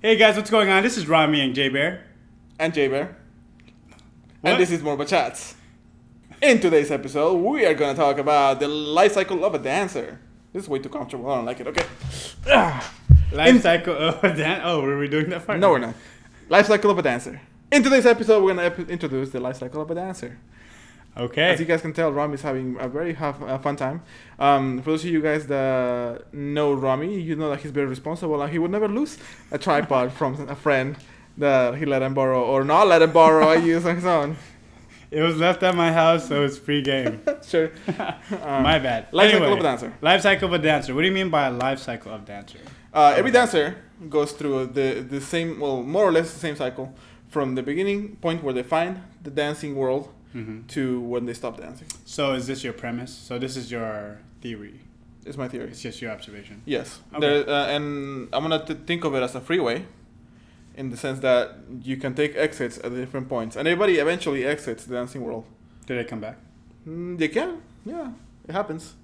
Hey guys, what's going on? This is Rami and JBear. And JBear. What? And this is Morba Chats. In today's episode, we are going to talk about the life cycle of a dancer. This is way too comfortable. I don't like it. Okay. Life cycle of a dancer. Oh, were we doing that part? No, we're not. Life cycle of a dancer. In today's episode, we're going to introduce the life cycle of a dancer. Okay. As you guys can tell, Rami is having a very fun time. For those of you guys that know Rami, you know that he's very responsible and he would never lose a tripod from a friend that he let him borrow or not let him borrow. I use on his own. It was left at my house, so it's free game. Sure. My bad. Life cycle of a dancer. Life cycle of a dancer. What do you mean by a life cycle of dancer? Every dancer goes through the same, well, more or less the same cycle from the beginning point where they find the dancing world to when they stop dancing. So is this your premise? So this is your theory? It's my theory. It's just your observation? Yes. Okay. And I'm going to think of it as a freeway in the sense that you can take exits at different points. And everybody eventually exits the dancing world. Do they come back? They can. Yeah. It happens.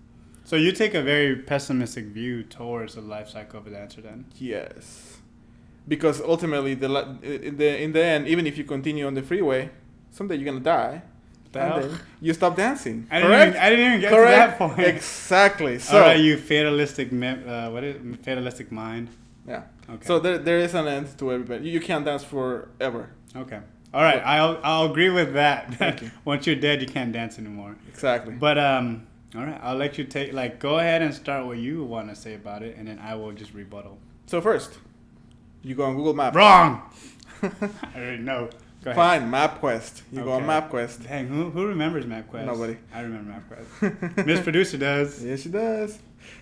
So you take a very pessimistic view towards the life cycle of a dancer then? Yes. Because ultimately, in the end, even if you continue on the freeway, someday you're going to die. And then you stop dancing. I Correct? didn't even get Correct? to that point. Exactly. So, All right, you fatalistic, fatalistic mind. yeah. Okay. So there is an end to everybody. You can't dance forever. Okay. All right. I'll agree with that. Thank you. Once you're dead, you can't dance anymore. Exactly. But all right. I'll let you go ahead and start what you want to say about it, and then I will just rebuttal. So first, you go on Google Maps. Wrong. I already know. Go ahead. Fine, MapQuest. You go on Okay. MapQuest. Dang, who remembers MapQuest? Nobody. I remember MapQuest. Miss Producer does. Yes, she does.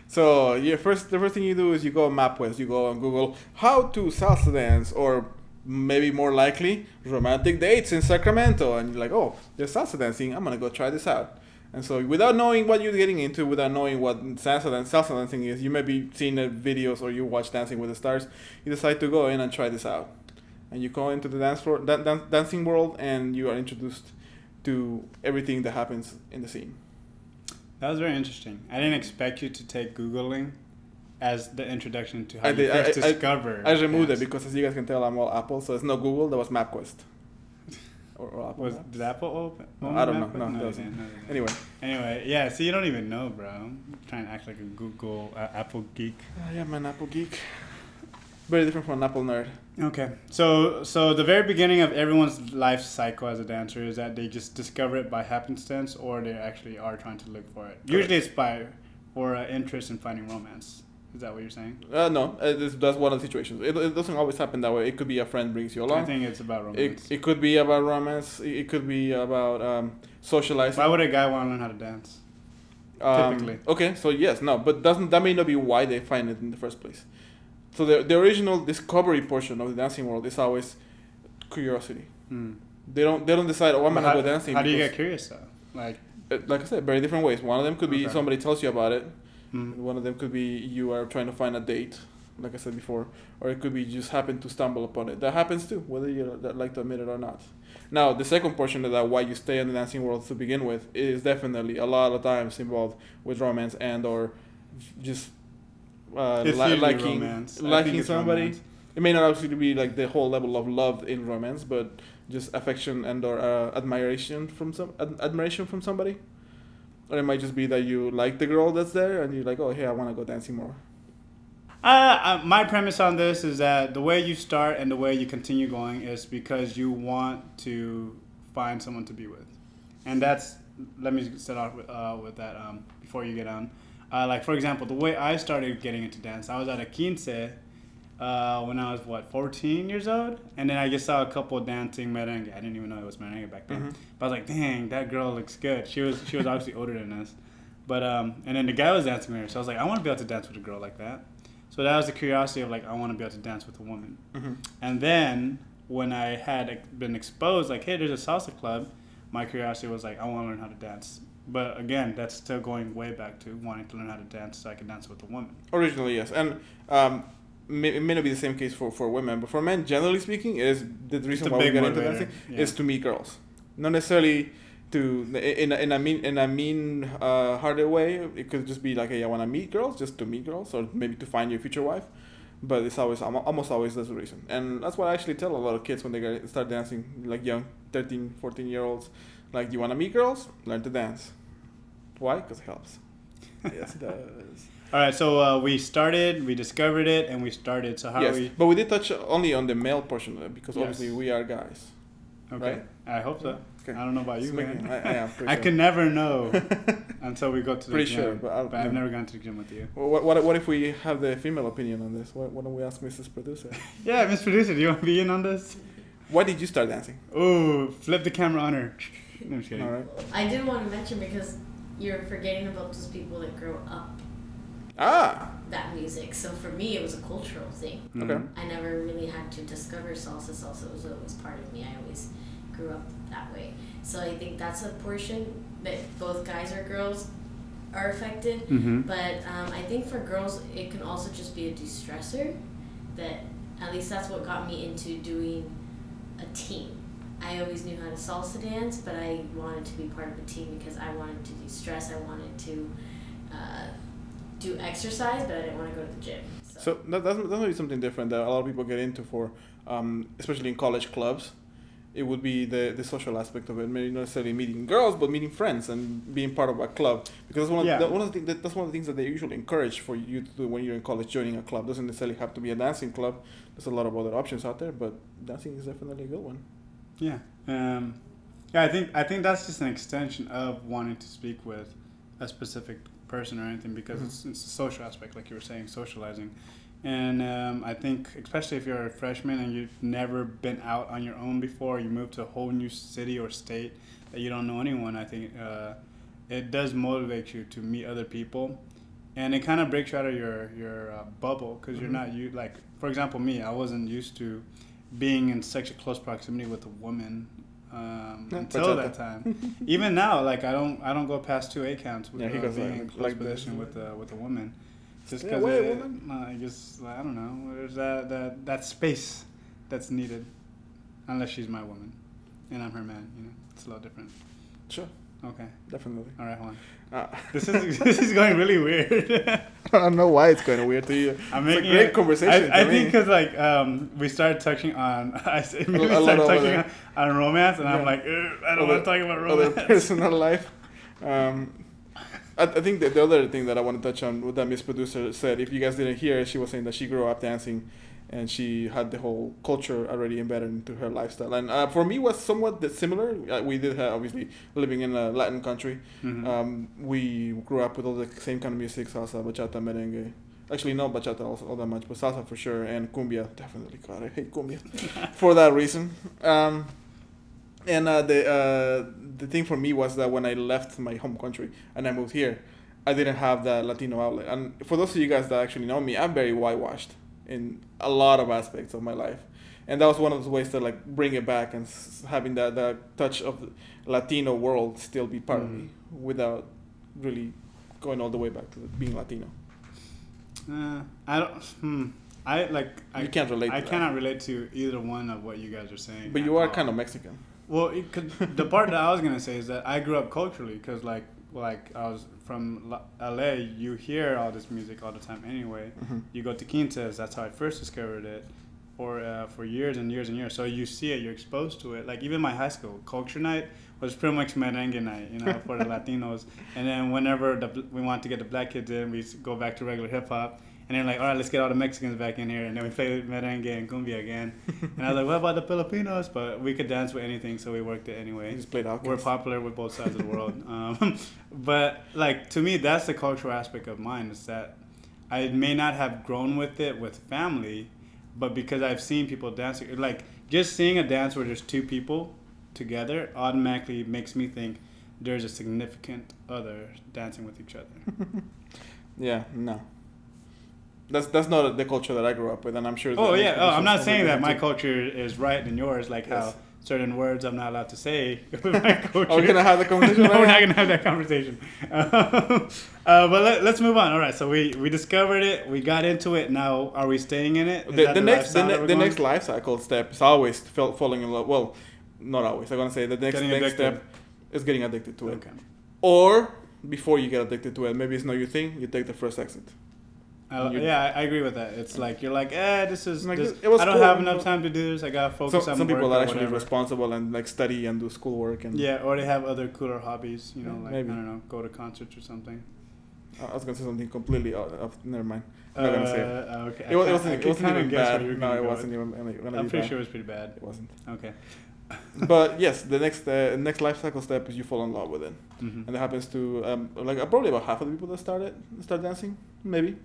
So the first thing you do is you go on MapQuest. You go on Google, how to salsa dance, or maybe more likely, romantic dates in Sacramento. And you're like, oh, there's salsa dancing. I'm going to go try this out. And so without knowing what you're getting into, without knowing what salsa dancing is, you may be seeing the videos or you watch Dancing with the Stars, you decide to go in and try this out. And you go into the dancing world and you are introduced to everything that happens in the scene. That was very interesting. I didn't expect you to take Googling as the introduction to how I you did. first discover. I removed dance. it because, as you guys can tell, I'm all Apple, so it's no Google. That was MapQuest. Or Apple. Did Apple open? I don't know. No, No, it it doesn't. didn't. No, it didn't. Anyway. Yeah. See, you don't even know, bro. I'm trying to act like a Google Apple geek. Yeah, I'm an Apple geek. Very different from an Apple nerd. Okay. So the very beginning of everyone's life cycle as a dancer is that they just discover it by happenstance, or they actually are trying to look for it. Correct. Usually, it's for interest in finding romance. Is that what you're saying? No, that's one of the situations. It doesn't always happen that way. It could be a friend brings you along. I think it's about romance. It could be about romance. It could be about socializing. Why would a guy want to learn how to dance? Typically. Okay, so yes, no, but that may not be why they find it in the first place. So the original discovery portion of the dancing world is always curiosity. They don't decide, oh, I'm gonna go dancing. How do you get curious though? Like I said, very different ways. One of them could be Okay. somebody tells you about it. One of them could be you are trying to find a date, like I said before, or it could be you just happen to stumble upon it. That happens too, whether you like to admit it or not. Now, the second portion of that, why you stay in the dancing world to begin with, is definitely a lot of times involved with romance and or just it's usually liking romance. I think liking it's somebody. romance. It may not actually be like the whole level of love in romance, but just affection and or admiration from somebody. Or it might just be that you like the girl that's there and you're like, oh, hey, I want to go dancing more. My premise on this is that the way you start and the way you continue going is because you want to find someone to be with. And that's, let me start off with that before you get on. Like, for example, the way I started getting into dance, I was at a quince when I was, 14 years old? And then I just saw a couple dancing merengue. I didn't even know it was merengue back then. But I was like, dang, that girl looks good. She was obviously older than us. But, and then the guy was dancing with her. So I was like, I want to be able to dance with a girl like that. So that was the curiosity of, like, I want to be able to dance with a woman. And then when I had been exposed, like, hey, there's a salsa club, my curiosity was like, I want to learn how to dance. But again, that's still going way back to wanting to learn how to dance so I can dance with a woman. Originally, yes. And it may not be the same case for women, but for men, generally speaking, is the reason why we get into dancing is to meet girls. Not necessarily in a mean hearted way. It could just be like, hey, I want to meet girls, just to meet girls, or maybe to find your future wife. but it's always almost always that's the reason. And that's what I actually tell a lot of kids when they start dancing, like young 13, 14-year-olds. Like, you want to meet girls? Learn to dance. Why? Because it helps. Yes, it does. All right, so we discovered it, and we started. So how yes, are we? but we did touch only on the male portion of it because Yes. obviously we are guys. Okay, Right? I hope so. Okay. I don't know about you, man. I am pretty I sure. can never know until we go to the Pretty gym. sure, but I've never gone to the gym with you. Well, what if we have the female opinion on this? Why don't we ask Mrs. Producer? Yeah, Miss Producer, do you want to be in on this? Why did you start dancing? Ooh, flip the camera on her. No, I'm just kidding. All right. I did want to mention because you're forgetting about those people that grow up Ah. that music. So for me, it was a cultural thing. Mhm. Okay. I never really had to discover salsa. Salsa was always part of me. I always grew up that way. So I think that's a portion that both guys or girls are affected. Mhm. But I think for girls, it can also just be a de-stressor. That at least that's what got me into doing a team. I always knew how to salsa dance, but I wanted to be part of a team because I wanted to de-stress. I wanted to do exercise, but I didn't want to go to the gym. So that's maybe something different that a lot of people get into for, especially in college clubs. It would be the social aspect of it, maybe not necessarily meeting girls, but meeting friends and being part of a club. Because that's one of the things that they usually encourage for you to do when you're in college. Joining a club doesn't necessarily have to be a dancing club. There's a lot of other options out there, but dancing is definitely a good one. Yeah. Yeah, I think that's just an extension of wanting to speak with a specific person or anything because it's a social aspect, like you were saying, socializing. And I think, especially if you're a freshman and you've never been out on your own before, you move to a whole new city or state that you don't know anyone, I think it does motivate you to meet other people. And it kind of breaks you out of your bubble because you're not, like, for example, me, I wasn't used to being in such a close proximity with a woman until that time. Even now, like, I don't go past 2 8 counts with being in close position with a woman. Just because I guess I don't know. There's that space that's needed, unless she's my woman, and I'm her man. You know, it's a lot different. Sure. Okay. Definitely. All right, hold on. Uh, This is going really weird. I don't know why it's kind of weird to you. It's a great conversation. I think because like we started touching on on romance, and I'm like, I don't want to talk about romance. Other personal life. I think that the other thing that I want to touch on, what that Miss Producer said, if you guys didn't hear, she was saying that she grew up dancing, and she had the whole culture already embedded into her lifestyle. And for me, it was somewhat similar. We did have, obviously, living in a Latin country. Mm-hmm. We grew up with all the same kind of music, salsa, bachata, merengue. Actually, not bachata all that much, but salsa for sure, and cumbia, definitely. God, I hate cumbia for that reason. And the thing for me was that when I left my home country and I moved here, I didn't have that Latino outlet. And for those of you guys that actually know me, I'm very whitewashed in a lot of aspects of my life. And that was one of those ways to like bring it back and having that touch of the Latino world still be part of me without really going all the way back to being Latino. I don't. You can't relate. I cannot relate to either one of what you guys are saying. But you are kind of Mexican. Well, the part that I was gonna say is that I grew up culturally because like I was from LA. You hear all this music all the time anyway. You go to Quintas. That's how I first discovered it. For years and years and years. So you see it, you're exposed to it. Like even my high school culture night was pretty much merengue night, you know, for the Latinos. And then whenever we want to get the black kids in, we go back to regular hip hop. And then like, all right, let's get all the Mexicans back in here. And then we play merengue and cumbia again. And I was like, what about the Filipinos? But we could dance with anything, so we worked it anyway. You just played outcast. We're popular with both sides of the world. But like to me, that's the cultural aspect of mine. Is that I may not have grown with it with family, but because I've seen people dancing, like just seeing a dance where there's 2 people together automatically makes me think there's a significant other dancing with each other. Yeah, no. That's not the culture that I grew up with, and I'm sure. I'm not saying that my culture is right than yours. Like how certain words I'm not allowed to say with my culture. Are we gonna have the conversation? No, we're not gonna have that conversation. But let's move on. All right, so we discovered it. We got into it. Now, are we staying in it? The next life cycle step is always falling in love. Well, not always. I'm gonna say the next step is getting addicted to it. Okay. Or before you get addicted to it, maybe it's not your thing. You take the first exit. I agree with that. It's like you're like, this is. Like, this, it was I don't cool, have enough time to do this. I gotta focus on some work people or are actually whatever. responsible and like study and do schoolwork and Or they have other cooler hobbies. You know, like maybe. I don't know, go to concerts or something. I was gonna say something completely never mind. I'm not gonna say it. Okay. It wasn't even bad. No, No, it wasn't even. I'm pretty sure it was pretty bad. It wasn't. Okay. But yes, the next life cycle step is you fall in love with it, Mm-hmm. and that happens to probably about half of the people that start dancing, maybe.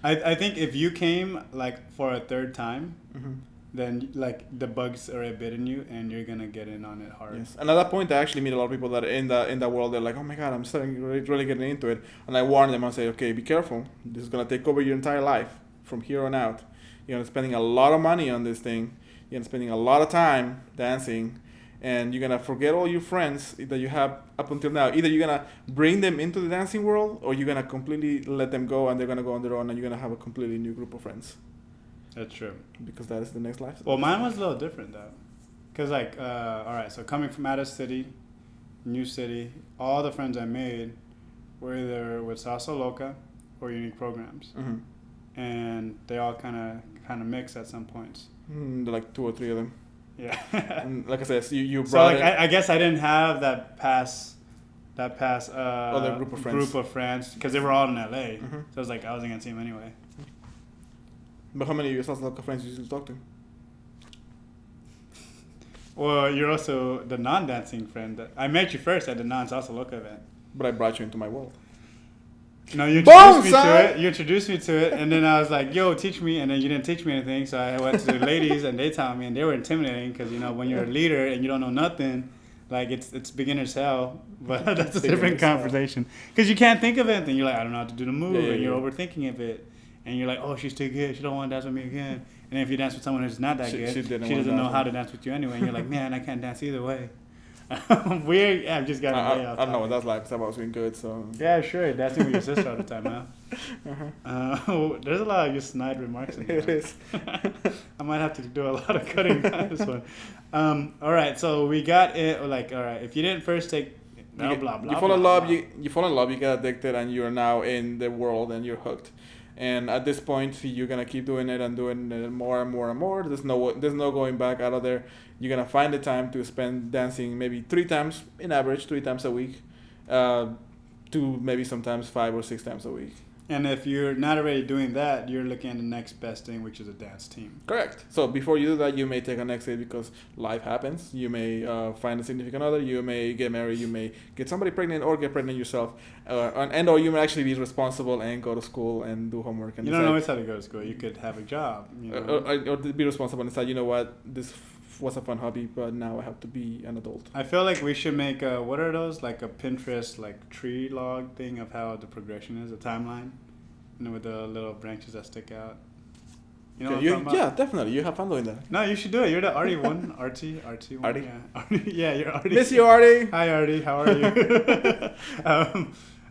I think if you came like for a third time, Mm-hmm. then like the bugs are a bit in you, and you're gonna get in on it hard. Yes, and at that point, I actually meet a lot of people that are in that world. They're like, "Oh my God, I'm starting really getting into it," and I warn them. I say, "Okay, be careful. This is gonna take over your entire life from here on out. You're spending a lot of money on this thing. You're spending a lot of time dancing, and you're gonna forget all your friends that you have up until now. Either you're gonna bring them into the dancing world, or you're gonna completely let them go, and they're gonna go on their own, and you're gonna have a completely new group of friends." That's true. Because that is the next life. Well, mine was a little different though, cause like, all right, so coming from out of city, new city, all the friends I made were either with Salsa Loca or Unique Programs, Mm-hmm. and they all kind of mix at some points. Like 2 or 3 of them. Yeah. And like I said, so you So brought like, it. I guess I didn't have that past Other group of friends. because they were all in LA. Mhm. So I was like, I wasn't gonna see them anyway. But how many of your Salsa Loca friends you still talk to? Well, you're also the non-dancing friend. I met you first at the non-Salsa Loca event. But I brought you into my world. No, you Boom, introduced me son! to it. You introduced me to it, and then I was like, "Yo, teach me." And then you didn't teach me anything, so I went to the ladies, and they taught me, and they were intimidating because when you're a leader and you don't know nothing, like it's beginner's hell. But that's a different conversation because you can't think of anything. You're like, I don't know how to do the move, and you're overthinking of it, and you're like, oh, she's too good. She don't want to dance with me again. And if you dance with someone who's not that good, she doesn't know how to dance with you anyway. And you're like, man, I can't dance either way. Weird. I've just got way off. I don't know what that's like because I've always been good. So yeah, sure. Dancing with your sister all the time, man. uh-huh. There's a lot of just snide remarks in there. It is. I might have to do a lot of cutting on this one. All right, so we got it. Like, all right, if you didn't first take, blah blah blah. You fall in love. You fall in love. You get addicted, and you're now in the world, and you're hooked. And at this point, you're gonna keep doing it and doing it more and more and more. There's no going back out of there. You're gonna find the time to spend dancing maybe 3 times in average, 3 times a week, to maybe sometimes 5 or 6 times a week. And if you're not already doing that, you're looking at the next best thing, which is a dance team. Correct. So before you do that, you may take an exit because life happens. You may find a significant other. You may get married. You may get somebody pregnant or get pregnant yourself. Or you may actually be responsible and go to school and do homework. And you don't always have to go to school. You could have a job. You know? Or be responsible and decide, you know what, this was a fun hobby, but now I have to be an adult. I feel like we should make what are those, like a Pinterest like tree log thing of how the progression is, a timeline, with the little branches that stick out. You know what I'm talking about? Yeah, definitely. You have fun doing that. No, you should do it. You're the Artie one, Artie one. Artie? Yeah, Artie. Yeah, you're Artie. Miss you, Artie. Hi, Artie. How are you?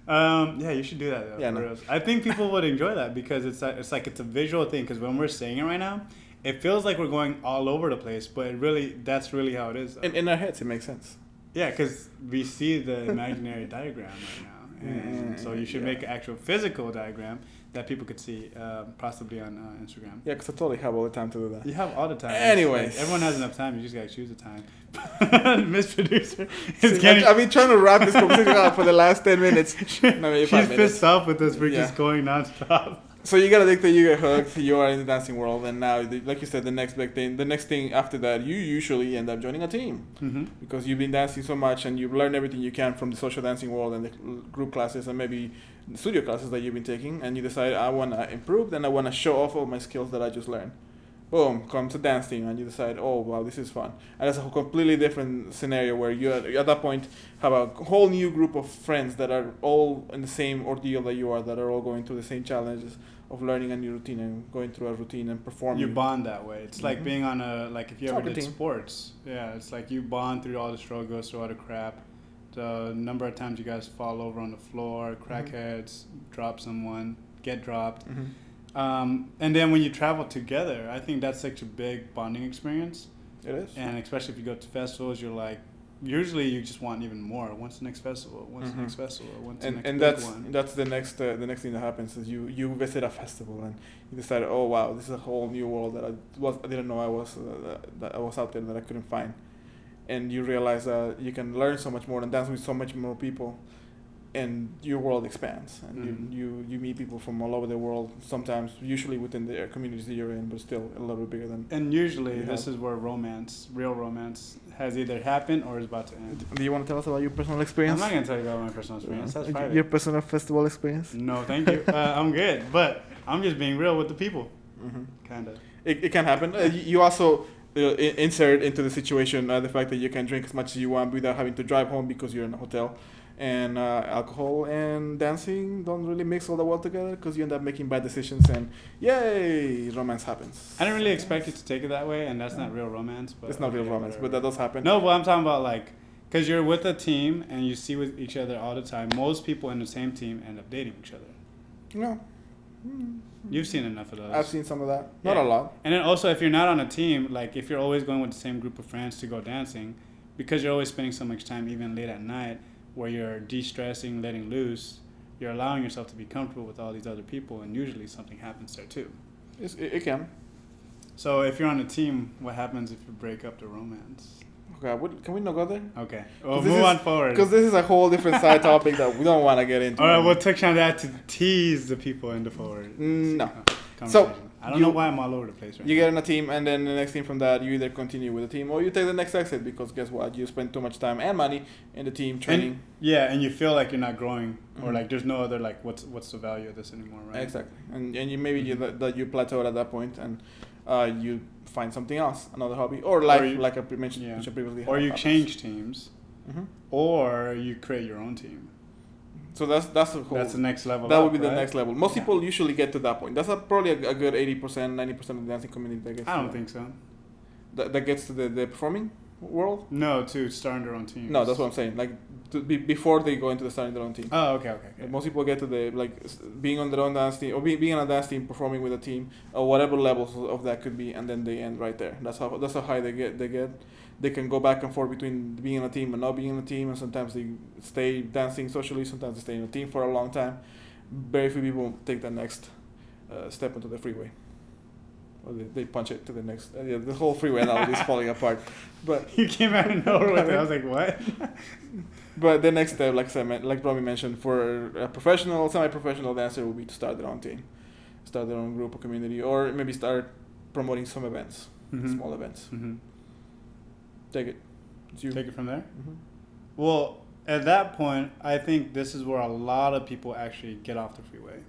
Yeah, you should do that. Though, yeah, no. I think people would enjoy that because it's a visual thing. Because when we're saying it right now, it feels like we're going all over the place, but that's really how it is. In our heads, it makes sense. Yeah, because we see the imaginary diagram right now, and so you should make an actual physical diagram that people could see, possibly on Instagram. Yeah, because I totally have all the time to do that. You have all the time. Anyways. Like, everyone has enough time. You just gotta choose the time. Miss Producer is I've been trying to wrap this conversation up for the last 10 minutes. No, maybe 5 She's minutes. pissed off with us. We're just going nonstop. So you get addicted, you get hooked, you are in the dancing world, and now, like you said, the next thing after that, you usually end up joining a team. Mm-hmm. Because you've been dancing so much and you've learned everything you can from the social dancing world and the group classes and maybe the studio classes that you've been taking, and you decide, I want to improve, and I want to show off all my skills that I just learned. Boom, comes a dance team, and you decide, oh, wow, this is fun. And that's a completely different scenario where you, at that point, have a whole new group of friends that are all in the same ordeal that you are, that are all going through the same challenges of learning a new routine and going through a routine and performing. You bond that way. It's like being on if you ever did team. sports. Yeah, it's like you bond through all the struggles, through all the crap. The number of times you guys fall over on the floor, crack heads, drop someone, get dropped. And then when you travel together, I think that's such a big bonding experience. It is. And especially if you go to festivals, you're like usually you just want even more. When's the next festival? When's the next festival? When's the next And big one? that's the next thing that happens is you visit a festival and you decide, oh wow, this is a whole new world that I didn't know I was that I was out there that I couldn't find, and you realize that you can learn so much more and dance with so much more people, and your world expands, and you meet people from all over the world. Sometimes, usually within the communities that you're in, but still a little bit bigger than. And usually, this is where real romance, has either happened or is about to end. Do you want to tell us about your personal experience? I'm not gonna tell you about my personal experience. That's private. Your personal festival experience? No, thank you. I'm good, but I'm just being real with the people. Kinda. It can happen. You also insert into the situation the fact that you can drink as much as you want without having to drive home because you're in a hotel. And alcohol and dancing don't really mix all that well together because you end up making bad decisions and yay, romance happens. I didn't really expect you to take it that way, and that's not real romance. But it's not real romance, but that does happen. No, but I'm talking about like, because you're with a team and you see with each other all the time. Most people in the same team end up dating each other. No. You've seen enough of those. I've seen some of that. Not a lot. And then also, if you're not on a team, like if you're always going with the same group of friends to go dancing, because you're always spending so much time, even late at night, where you're de-stressing, letting loose, you're allowing yourself to be comfortable with all these other people, and usually something happens there too. It can. So if you're on a team, what happens if you break up the romance? Okay, can we not go there? Okay, well, move on forward. Because this is a whole different side topic that we don't want to get into. All right, we'll touch on that to tease the people into forward. No. So I don't know why I'm all over the place right You get on a team, and then the next team from that, you either continue with the team or you take the next exit because guess what? You spend too much time and money in the team training. And you feel like you're not growing, or like there's no other like what's the value of this anymore, right? Exactly, and you maybe you plateaued at that point, and you find something else, another hobby, or like I mentioned previously. Or you change teams, or you create your own team. So that's the whole. That's the next level. That would be the next level. Most people usually get to that point. That's probably a good 80%, 90% of the dancing community that gets. I don't think so. That gets to the performing world. No, to starting their own team. No, that's what I'm saying. Like before they go into the starting their own team. Oh, okay. Most people get to the being on their own dance team or being on a dance team, performing with a team, or whatever levels of that could be, and then they end right there. That's how high they get. They can go back and forth between being on a team and not being on a team, and sometimes they stay dancing socially. Sometimes they stay in a team for a long time. Very few people take the next step into the freeway. Or they punch it to the next. The whole freeway analogy is falling apart. But you came out of nowhere with it. I was like, what? But the next step, like Romy mentioned, for a professional, semi-professional dancer would be to start their own team, start their own group or community, or maybe start promoting some events, small events. Take it. Take it from there? Well, at that point, I think this is where a lot of people actually get off the freeway.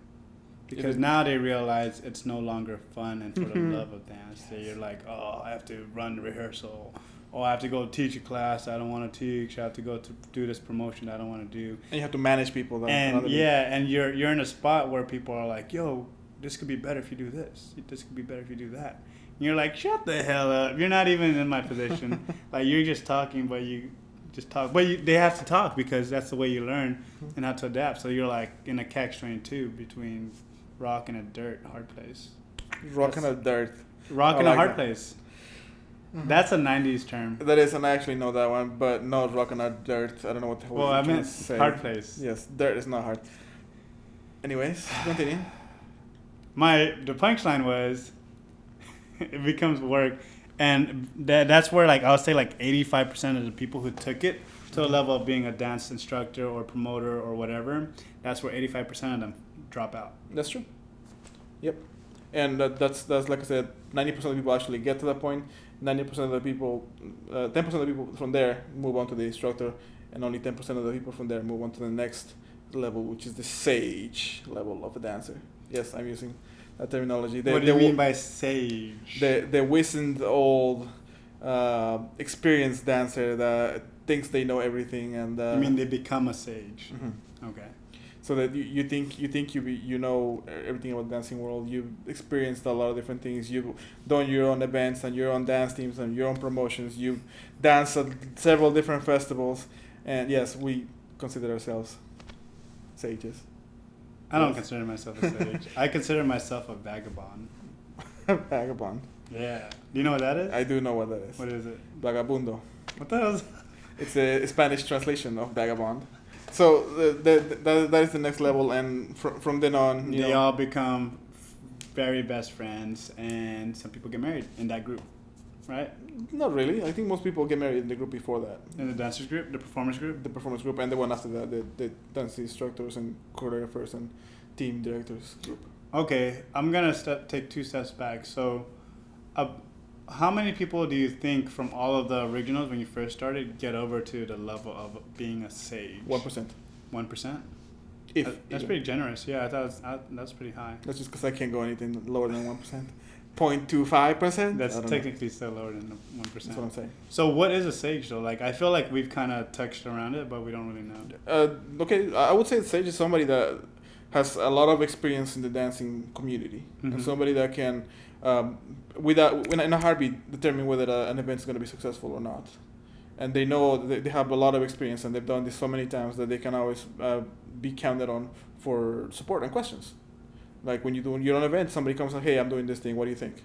Because now they realize it's no longer fun and for the love of dance. So you're like, oh, I have to run the rehearsal. Oh, I have to go teach a class I don't want to teach. I have to go to do this promotion I don't want to do. And you have to manage people. And you're in a spot where people are like, yo, this could be better if you do this. This could be better if you do that. And you're like, shut the hell up. You're not even in my position. Like, you're just talking, but you just talk. But they have to talk because that's the way you learn and how to adapt. So you're like in a catch-22 between rock and a dirt hard place. Rock and a dirt. Rock and a hard place. That's a 90s term. That is, and I actually know that one, but no, rock and a dirt. I don't know what the hell I meant hard place. Yes, dirt is not hard. Anyways, continue. The punchline was, it becomes work, and that's where like I would say like 85% of the people who took it to a level of being a dance instructor or promoter or whatever, that's where 85% of them drop out. That's true. Yep. And that's like I said, 90% of the people actually get to that point. 90% of the people, 10% of the people from there move on to the instructor, and only 10% of the people from there move on to the next level, which is the sage level of a dancer. Yes, I'm using that terminology. What do you mean by sage? The wizened old, experienced dancer that thinks they know everything, and you mean they become a sage? Okay. So that you think you know everything about the dancing world. You've experienced a lot of different things. You've done your own events and your own dance teams and your own promotions. You've danced at several different festivals, and yes, we consider ourselves sages. I don't consider myself a sage. I consider myself a vagabond. Vagabond. Yeah. Do you know what that is? I do know what that is. What is it? Vagabundo. What the hell is It's a Spanish translation of vagabond. So that is the next level, and from then on, they all become very best friends, and some people get married in that group, right? Not really. I think most people get married in the group before that. In the dancers group, the performers group, and the one after that, the dance instructors and choreographers and team directors group. Okay, I'm gonna take 2 steps back. So, how many people do you think from all of the originals when you first started get over to the level of being a sage? 1%. 1%? That's Even. pretty generous. Yeah, I thought that's pretty high. That's just because I can't go anything lower than 1%. 0.25%. That's technically still lower than 1%. That's what I'm saying. So what is a sage though? Like I feel like we've kind of touched around it, but we don't really know. Okay, I would say a sage is somebody that has a lot of experience in the dancing community, and somebody that can, in a heartbeat, determine whether an event is going to be successful or not. And they know they have a lot of experience, and they've done this so many times that they can always be counted on for support and questions. Like when you're on an event, somebody comes and, hey, I'm doing this thing, what do you think?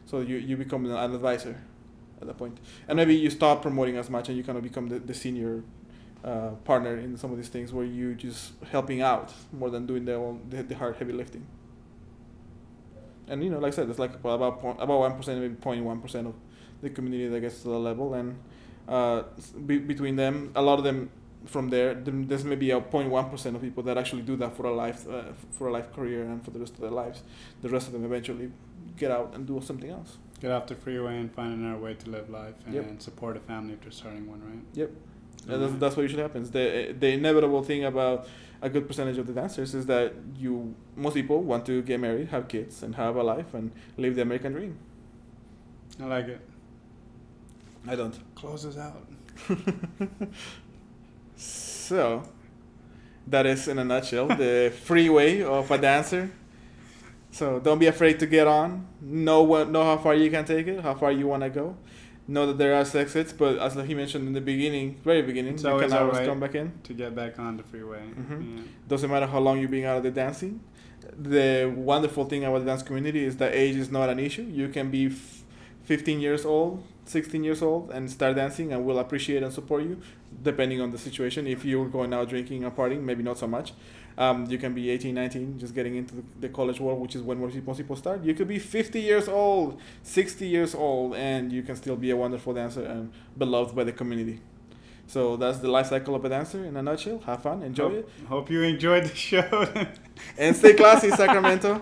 So you become an advisor at that point. And maybe you stop promoting as much and you kind of become the senior partner in some of these things where you're just helping out more than doing the hard, heavy lifting. And, like I said, it's like about 1%, maybe 0.1% of the community that gets to the level. And between them, a lot of them, from there's maybe a 0.1% of people that actually do that for a life career and for the rest of their lives. The rest of them eventually get out and do something else. Get off the freeway and find another way to live life and support a family if they're starting one, right? Yep. And that's what usually happens. The inevitable thing about a good percentage of the dancers is that most people want to get married, have kids, and have a life and live the American dream. I like it. I don't. Close us out. So, that is in a nutshell the freeway of a dancer. So don't be afraid to get on. Know how far you can take it, how far you want to go. Know that there are exits, but as he mentioned in the very beginning, it's you always can always right come back in. To get back on the freeway. Mm-hmm. Yeah. Doesn't matter how long you've been out of the dancing. The wonderful thing about the dance community is that age is not an issue. You can be 15 years old, 16 years old, and start dancing, and we'll appreciate and support you, depending on the situation. If you're going out drinking and partying, maybe not so much. You can be 18, 19, just getting into the college world, which is when most people start. You could be 50 years old, 60 years old, and you can still be a wonderful dancer and beloved by the community. So that's the life cycle of a dancer in a nutshell. Have fun, enjoy it. Hope you enjoyed the show. And stay classy, Sacramento.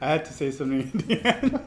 I had to say something in the end.